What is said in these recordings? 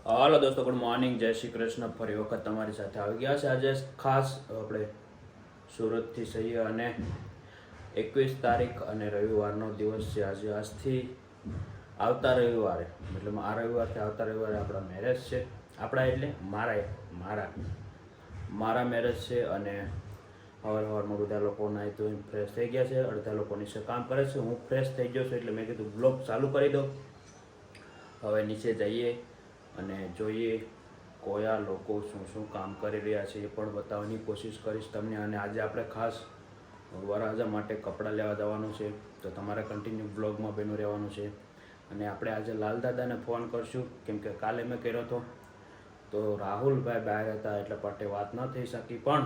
હાલો દોસ્તો, good morning, જય શ્રી કૃષ્ણ. ફરી વખત તમારી સાથે આવી ગયા છે. આજે ખાસ આપણે સુરતથી છીએ અને 21 તારીખ અને રવિવારનો દિવસ છે. આજથી આવતા રવિવારે, મતલબ આ રવિવારથી આવતા રવિવારે આપણા મેરેજ છે. આપણા એટલે મારા મેરેજ છે. અને સવારમાં બધા લોકો નાહી ધોઈને ફ્રેશ થઈ ગયા છે. અડધા લોકો નીચે કામ કરે છે. હું ફ્રેશ થઈ ગયો છું એટલે મેં કીધું બ્લોગ ચાલુ કરી દો. હવે નીચે જઈએ અને જોઈએ કયા લોકો શું કામ કરી રહ્યા છે એ પણ બતાવવાની કોશિશ કરીશ તમને. અને આજે આપણે ખાસ વરરાજા માટે કપડાં લેવા જવાનું છે, તો તમારે કન્ટિન્યુ બ્લોગમાં બન્યું રહેવાનું છે. અને આપણે આજે લાલદાદાને ફોન કરશું, કેમ કે કાલે મેં કર્યો હતો તો રાહુલભાઈ બહાર હતા એટલે માટે વાત ન થઈ શકી, પણ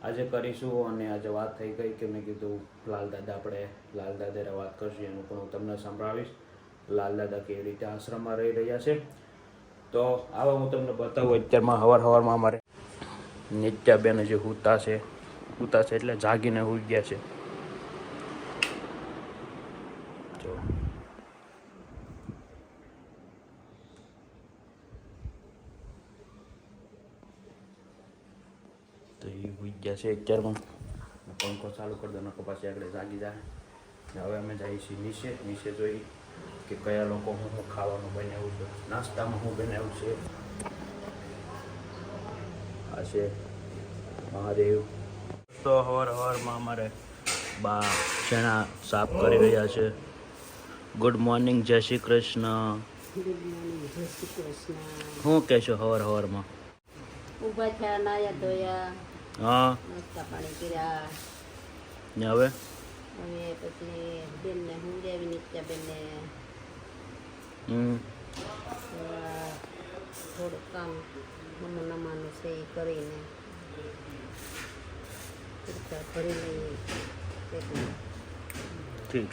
આજે કરીશું. અને આજે વાત થઈ ગઈ કે મેં કીધું લાલદાદાને વાત કરશું, એનું પણ હું તમને સંભળાવીશ. લાલદાદા કેવી રીતે આશ્રમમાં રહી રહ્યા છે તો આવા હું તમને બતાવું. અત્યારમાં સવારમાં અમારે નિત્યાબેન જે હુતા છે એટલે જાગીને હુઈ ગયા છે. જો તો એ હુઈ ગયા છે અત્યારમાં. પંખો ચાલુ કરી દો, નકો પાછી આગળ જાગી જાય. હવે અમે જઈએ છીએ નીચે જોઈ કે કયા લોકો શું ખાવાનું બનાવ્યું છે, નાસ્તામાં શું બનાવ્યું છે. આ છે મહાદેવ. તો હવારમાં અમારે બા ચણા સાફ કરી રહ્યા છે. ગુડ મોર્નિંગ, જય શ્રી કૃષ્ણ. ગુડ મોર્નિંગ, જય શ્રી કૃષ્ણ. શું કહેશો હવારમાં? ઊભા થયા, નાયા ધોયા, હા, નાસ્તા પાણી કર્યા. ને હવે પછી બેનને સમજાવી, નિત્યાબેનને થોડુંક કામ નમાનું છે એ કરીને ભરી લઈએ. ઠીક.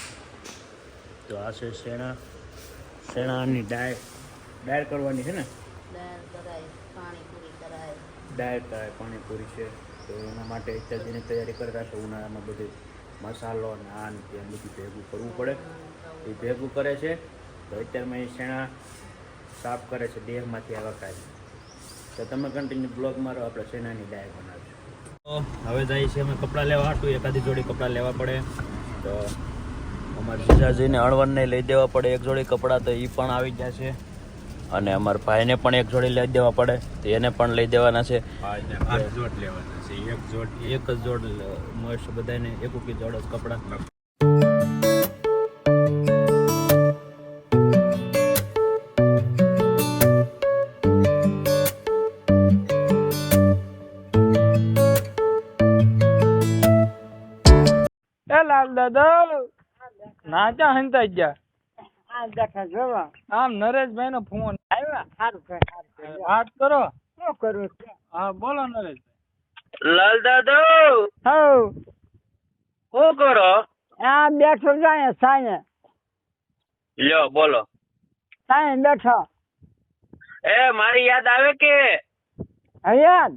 તો આ છે શેણાની ડાળ કરવાની છે ને? દાળ કરાય, પાણીપુરી કરાય. ડાળ કરાય, પાણીપુરી છે. તો એના માટે અત્યારની તૈયારી કરી રાખે. ઉનાળામાં બધું મસાલો અને આ ને તે બધું ભેગું કરવું પડે. એ ભેગું કરે છે. તો અત્યારમાં એ શેણા સાફ કરે છે દેહમાંથી આવા કાઢી. તો તમે કન્ટિન્યુ બ્લોગ મારો, આપણે શેણાની ડાળ બનાવીશું. તો હવે જઈએ છીએ અમે કપડાં લેવા હાટું. એકાદી જોડી કપડાં લેવા પડે તો અમારા જીજાજીને અણવરને લઈ દેવા પડે એક જોડી કપડાં, તો એ પણ આવી ગયા છે. અને અમારા ભાઈને પણ એક જોડી લઈ દેવા પડે, તો એને પણ લઈ દેવાના છે. એક જ જોડ મળશે બધાને, એક જોડ જ કપડાં. એ લાલ દાદા નાચા હંતા ગયા. આ બેઠા જોવા. આમ નરેશભાઈ નો ફોન આવ્યા. સારું વાત કરો. શું કરું? હા બોલો નરેશ. લાલ દાદો હવ શું કરો? આ બેઠો જાય સાંજે. લ્યો બોલો. સાંજે બેઠો. એ મારી યાદ આવે કે? હયાદ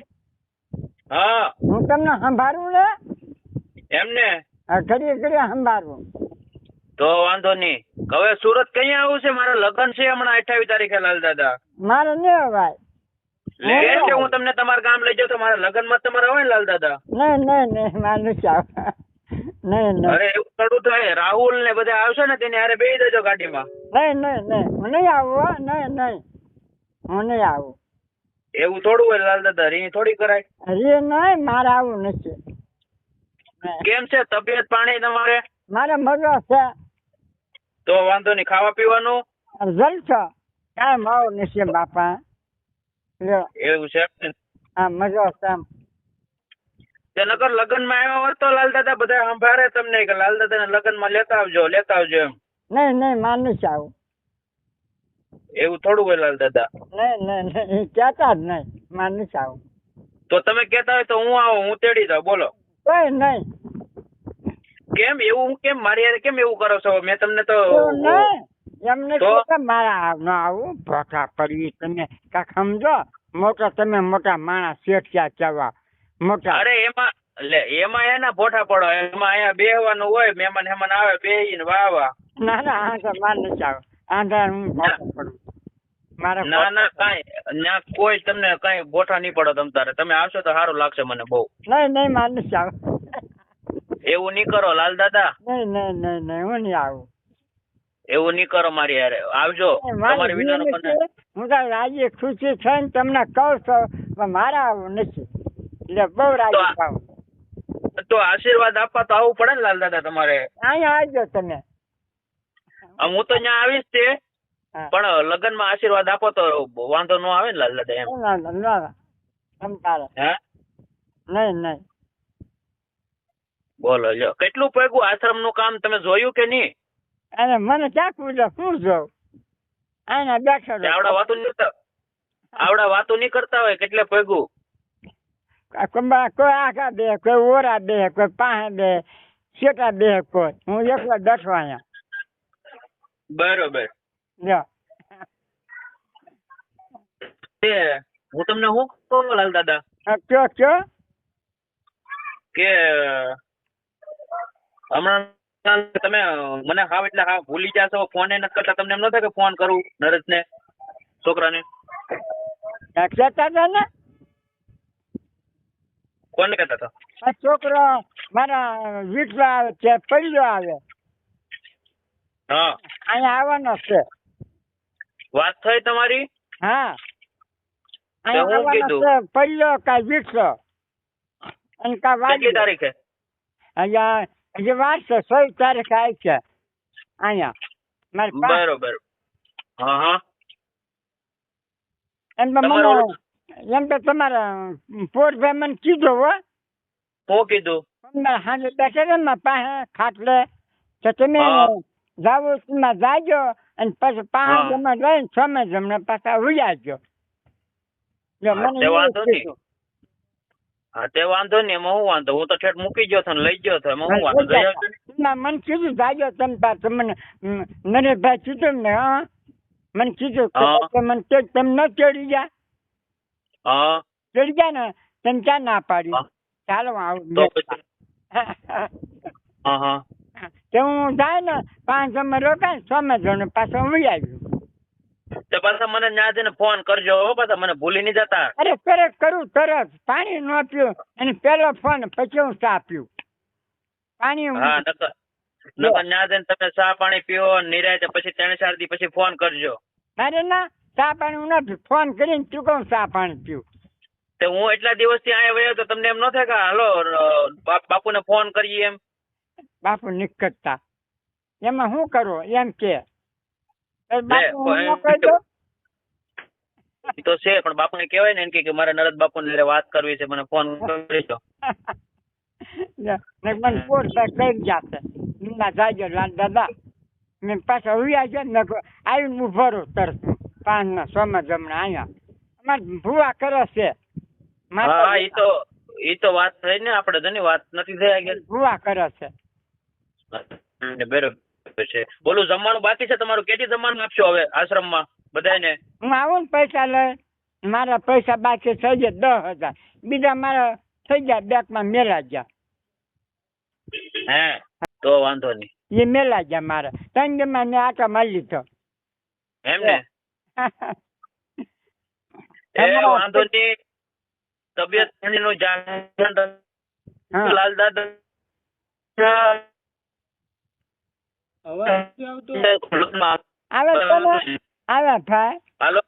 હા, હું તમને સંભાળું ને, એમને ઘડીએ ઘડીએ સંભાળું. તો વાંધો નહીં. હવે સુરત કઈ આવું છે? મારા લગ્ન છે હમણાં 28 તારીખે લાલ દાદા. મારે નહીં ભાઈ. એટલે હું તમને તમારા ગામ લઈ જાઉં તો મારા લગ્ન માં તમારે હોય ને લાલ દાદા? નહીં મારે નથી આવે. નહીં અરે એવું થોડું થાય. રાહુલ ને બધા આવશે ને તેને હારે બેસી દેજો ગાડીમાં. નહીં હું નહીં આવું હો. નહીં હું નહીં આવું. એવું થોડું હોય લાલ દાદા, રી થોડી કરાય. હજી નહીં, મારે આવું નથી. કેમ છે તબિયત પાણી તમારે? મારે મજો છે. તો વાંધો નહીં. ખાવા પીવાનું જલસો કાંઈ આવું નથી બાપા. લ્યો એવું છે? આ મજો છે. તે નકર લગ્ન માં આવ્યા હોત તો લાલ દાદા બધા સંભાળે તમને કે લાલ દાદા ને લગ્ન માં લેતા આવજો એમ. નહીં મારે નથી આવું. એવું થોડું હોય લાલ દાદા. નહીં કહેતા જ નહીં, મારે નથી આવું. તો તમે કેતા હોય તો હું આવું, હું તેડી જાઉં. બોલો. કોઈ નહીં. કેમ એવું? હું કેમ મારી હારે કેમ એવું કરો છો? મેં તમને તો એવું નહીં. એમને તો? કે મારા ન આવું ભોઠા પડવી. તમે કાંઈક સમજો. તમે મોટા માણસ શેઠિયા કેવા મોટા. અરે એમાં એના ભોઠા પડો. એમાં અહીંયા બેહવાનું હોય, મહેમાન આવે બેહીને વાવા. ના આ તો મારે નથી આવું. આંધા હું ભોઠા પડું. મારા ના ના કાંઈ ના કોઈ તમને કાંઈ ગોઠા નહીં પડો તમ તારે. તમે આવશો તો સારું લાગશે મને બહુ. નહીં મારે નથી આવું. એવું નહીં કરો લાલ દાદા, નહીં હું નહીં આવું. એવું નહીં કરો મારી યારે. આવજો મારે તમારી વિનાનો જીવન મને. છે. હું તો રાજી ખુશી થઈને તમને કહું છું પણ મારે આવું નથી એટલે બહુ રાજી થાવ. તો આશીર્વાદ આપવા તો આવવું પડે ને લાલ દાદા તમારે. અહીંયા આવજો તમે. હું તો ત્યાં આવીશ તે, હા. પણ લગ્નમાં આશીર્વાદ આપો તો વાંધો ન આવે ને લાલ દાદા એમ. ના તમ તારે હે નહીં બોલો લ્યો, કેટલું પૈગું આશ્રમ નું કામ તમે જોયું કે નહીં? અને મને ક્યાં પૂછો શું જોઉં અહીંયા બેઠો તે આવડા વાતો નહીં કરતા હોય કેટલે પૈગું. કોઈ આખા બે કોઈ ઓરા બે કોઈ પાસે બે શેટા બે કોઈ હું એકલો બેઠો અહીંયા. બરોબર. જો તે હું તમને શું કહું લાલ દાદા કયો કે હમણાં તમે મને હાવ એટલે હાવ ભૂલી જાશો, ફોન નથી કરતા. તમને એમ ન થાય કે ફોન કરું નરેશ ને છોકરાને? કહેતા હતા ને કોને કહેતા હતા? આ છોકરો મારા વીટલા આવે છે પડ્યો આવે હા અહીંયા આવવાનો છે. વાત થઈ તમારી? હા તો અહીંયા હું આવવાનો કીધું? છે પડ્યો કા વીટલો અને કા કેટલી વાગ્યો. તારીખે? અહીંયા હજી વાર છે 16 તારીખે આવી છે અહીંયા મારી પાસે. બરોબર. હા હા એમ તો તમારું- મને એમ તો તમારા પોરભાઈ મને કીધું હો શું કીધું? તમે હાજર બેઠા ને મારા પાસે ખાટલે તો તમે હા. જાવું તમે જાજો અને પછી હા. 5 જમા લઈને 6 જમણે પાછા ઉજાજો. જો હા, મને તે એવું વાંધો નહીં. કીધું. હા તે વાંધો નહીં, એમાં શું વાંધો? હું તો ઠેઠ મૂકી ગયો હતો ને લઈ ગયો હતો, એમાં શું વાંધો? જઈ આવજો ને. ના, મને કીધું જાજો તમે પાછું મને નરેશભાઈ કીધું ને હા મને કીધું કે હા. તમે મને તમે ન ચડી ગયા હા ચડી ગયા ને તમે ક્યાં ના પાડી. હા. ચાલો હું આવું તો પછી હા હા તો હું જાય ને 5 જમા રોકાય 6 જણ પાછો હું આવ્યું. તો પાછા મને ત્યાં જઈને ફોન કરજો હો, પાછા મને ભૂલી નહીં જતા. અરે તરત કરું તરત પાણી ન પીવું અને પેલો ફોન પછી હું ચા પીવું. પાણી હા નકર ત્યાં જઈને તમે ચા પાણી પીવો નિરાયતે, પછી 3-4 દી પછી ફોન કરજો. અરે ના ચા પાણી હું નથી ફોન કરીને ચૂકવું ચા પાણી પીવું. તો હું એટલા દિવસથી અહીંયા વયો તો તમને એમ ન થાય કે હાલો બાપુને ફોન કરીએ એમ? બાપુ નીકળતા એમાં શું કરવું એમ કે બાપુ લે, હું ન પણ કહી દઉં? ઈ તો છે, પણ બાપુને કહેવાય ને એમ કે મારે નરદ બાપુને હારે વાત કરવી છે, મને ફોન કરજો. ને મને પોર કરી જશે ના જાજો લાલ દાદા મેં પાછા ઉયા છે ને આવીને ઉભો રહું તરત 5 6 જમણા અહીંયા અમારે ભૂવા કરે છે. હા ઈ તો વાત થઈ ને, આપણે તો વાત નથી થઈ આગળ. ભૂવા કરે છે. બરોબર છે. બોલું જમવાનું બાકી છે તમારું? કેટલી જમવાનું આપશો હવે આશ્રમમાં બધાને? હું આવું ને પૈસા લઈ મારા પૈસા બાકી થઈ જાય 10,000 બીજા મારા થઈ ગયા બેંકમાં મેલા ગયા. હે તો વાંધો નહીં. એ મેલા ગયા મારા 3 જમા મેં આટા મારી લીધો. એમ ને? એ વાંધો નહીં. તબિયત નું જાણ હા. લાલ દાદા આવે તો ને? આવે ભાઈ હાલો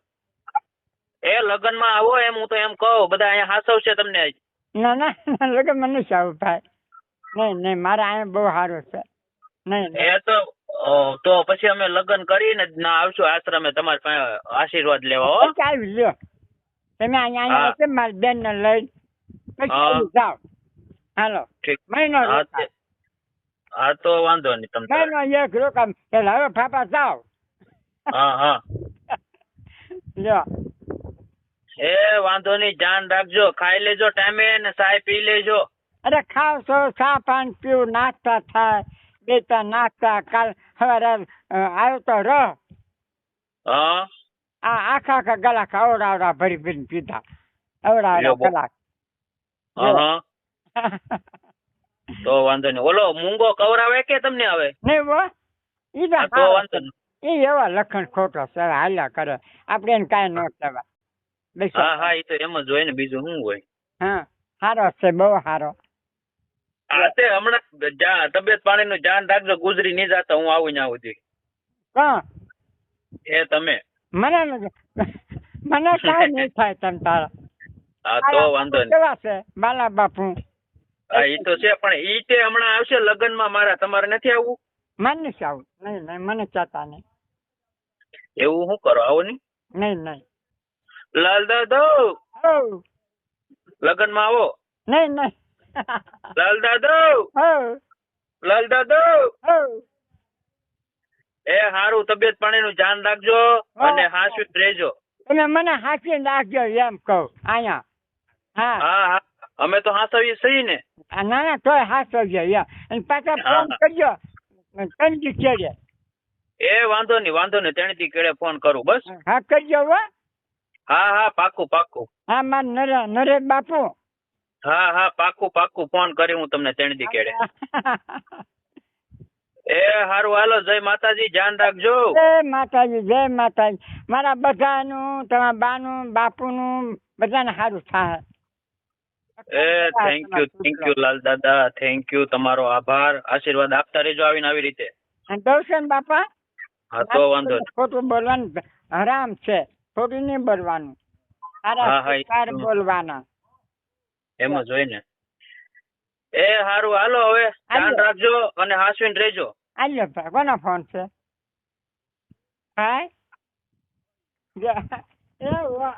એ લગ્નમાં આવો એમ હું તો એમ કહું. બધા અહીંયા હાસવશે તમને. ના લગન મને નથી આવું ભાઈ. નહીં મારા અહીંયા બહુ સારું છે. નહીં એ તો પછી અમે લગ્ન કરીને જ ના આવશું આશ્રમે તમારે પાસે આશીર્વાદ લેવા હો. આવી લ્યો તમે અહીંયા હા. છે મારી બેન ને લઈ પછી હા. આવી જાઓ. હાલો ઠીક. મહિનો હા રોકાય. હા તો વાંધો નહીં તમ તારે. મહિનો એક રોકામ એટલે હવે પાપા જાઓ. હા લ્યો એ વાંધો નહીં, ધ્યાન રાખજો. ખાઈ લેજો ટાઈમે ને ચાય પી લેજો. અરે ખાવ છો ચા પાણી પીવું નાસ્તા થાય 2 નાસ્તા કાલ સવારે આવ્યો તો રહ હા આખા ગલાક અવડાવડા ભરી ભરીને પીધા. અવડાવડા લ્યો બો. ગલાક. હા તો વાંધો નહીં. ઓલો મૂંગો કવરાવે કે તમને હવે? નહીં હો ઈ તો હા, તો હારો વાંધો છે. નહીં. એ એવા લખણ ખોટો છે હવે હાલ્યા કરે આપણે એને કાંઈ ન કહેવાય બેસો. હા હા એ તો એમ જ હોય ને, બીજું શું હોય. હા સારો છે બહુ સારો. હા તે હમણાં તબિયત પાણી નું ધ્યાન રાખજો, ગુજરી નહીં જાતા હું આવું ના સુધી. કોણ? એ તમે. મને મને કાંઈ નહીં થાય તમ તારા. હા તો વાંધો નહીં. કેવા છે બાલા બાપુ? હા એ તો છે, પણ ઈ તે હમણાં આવશે લગ્નમાં મારા, તમારે નથી આવવું? મને નથી આવું. નહીં નહીં મને ચાતા નહીં. એવું શું કરો, આવો નહીં. નહીં નહીં. લાલ દાદો હો લગ્નમાં આવો. નહીં નહીં. લાલ દાદો હો લાલ દાદો. હો એ હારું, તબિયત પાણી નું ધ્યાન રાખજો અને હાંસવીત રહેજો. તમે મને હાંચી નાખજો એમ કહું અહીંયા. હા હા હા અમે તો હાંસવીએ સહી ને. ના ના તોય હાંચવજો એમ. અને પાછા ફોન હા. કરજો કંજી ચડે. એ વાંધો નહીં તેણીથી કેળે ફોન કરું બસ. હા કરજો હો. હા હા પાક્કું પાક્કું. હા મારા નરેશ બાપુ. હા હા પાક્કું ફોન કરી હું તમને તેણીથી કેળે. એ હારું હાલો, જય માતાજી, ધ્યાન રાખજો. જય માતાજી જય માતાજી. મારા બધાનું તમારા બાનું બાપુનું બધાને સારું થાય. એ થેન્ક યુ લાલ દાદા, થેન્ક યુ, તમારો આભાર. આશીર્વાદ આપતા રહેજો આવીને આવી રીતે. અને દર્શન બાપા. હા તો વાંધો નહીં. ખોટું બોલવાનું હરામ છે, ખોટું નહીં બોલવાનું. હા, હા, સારા એ સંસ્કાર તો. બોલવાના. એમ જ હોય ને. એ હારું હાલો, હવે ધ્યાન હાલો. રાખજો અને હાંસવીને રહેજો. આલ્યો ભાઈ કોનો ફોન છે? હા એવું